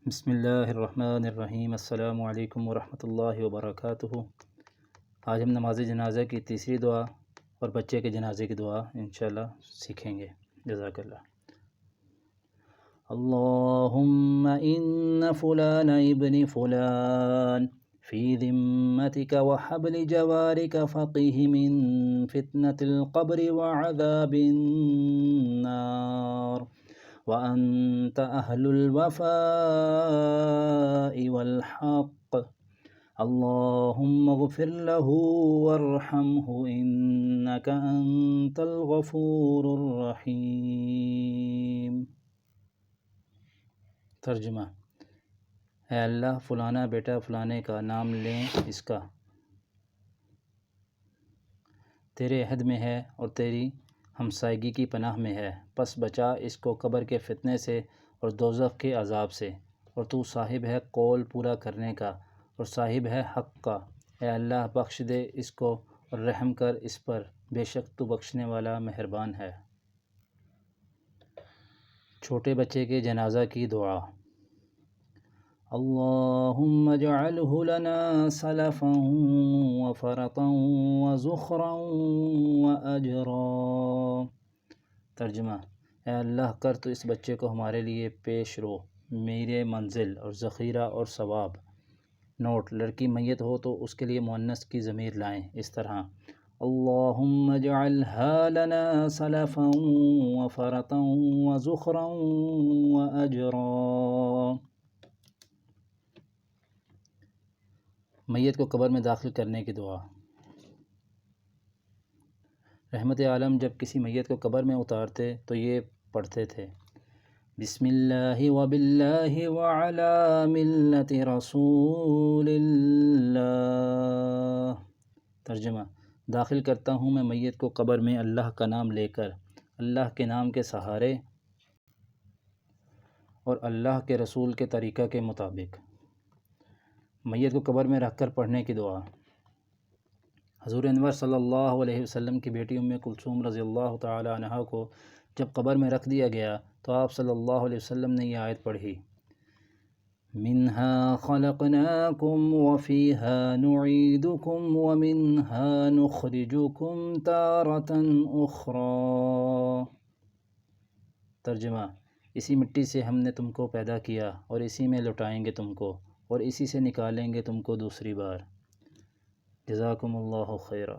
بسم اللہ الرحمن الرحیم۔ السلام علیکم ورحمۃ اللہ وبرکاتہ۔ آج ہم نماز جنازہ کی تیسری دعا اور بچے کے جنازے کی دعا انشاءاللہ سیکھیں گے۔ جزاک اللہ۔ اللہم ان فلان ابن فلان فی ذمتک وحبل جوارک فقہ من فتنة القبر وعذاب النار وأنت أهل الوفاء والحق اللهم اغفر له وارحمه إنك أنت الغفور الرحيم۔ ترجمہ: اے اللہ، فلانا بیٹا فلانے کا نام لیں، اس کا تیرے عہد میں ہے اور تیری ہمسائیگی کی پناہ میں ہے، پس بچا اس کو قبر کے فتنے سے اور دوزخ کے عذاب سے، اور تو صاحب ہے قول پورا کرنے کا اور صاحب ہے حق کا۔ اے اللہ، بخش دے اس کو اور رحم کر اس پر، بے شک تو بخشنے والا مہربان ہے۔ چھوٹے بچے کے جنازہ کی دعا۔ اللہم اجعلہ لنا سلفا وفرطا وزخرا واجرا۔ ترجمہ: اے اللہ، کر تو اس بچے کو ہمارے لیے پیش رو، میرے منزل اور ذخیرہ اور ثواب۔ نوٹ: لڑکی میت ہو تو اس کے لیے مؤنث کی ضمیر لائیں، اس طرح اللہم اجعلہا لنا سلفا وفرطا وزخرا واجرا۔ میت کو قبر میں داخل کرنے کی دعا۔ رحمت عالم جب کسی میت کو قبر میں اتارتے تو یہ پڑھتے تھے: بسم اللہ وباللہ وعلی ملت رسول اللہ۔ ترجمہ: داخل کرتا ہوں میں میت کو قبر میں اللہ کا نام لے کر، اللہ کے نام کے سہارے اور اللہ کے رسول کے طریقہ کے مطابق۔ میت کو قبر میں رکھ کر پڑھنے کی دعا۔ حضور انور صلی اللہ علیہ وسلم کی بیٹی ام کلثوم رضی اللہ تعالی عنہا کو جب قبر میں رکھ دیا گیا تو آپ صلی اللہ علیہ وسلم نے یہ آیت پڑھی: منہا خلقناکم وفیہا نعیدکم ومنہا نخرجکم تارۃ اخری۔ ترجمہ: اسی مٹی سے ہم نے تم کو پیدا کیا اور اسی میں لوٹائیں گے تم کو اور اسی سے نکالیں گے تم کو دوسری بار۔ جزاکم اللہ خیرا۔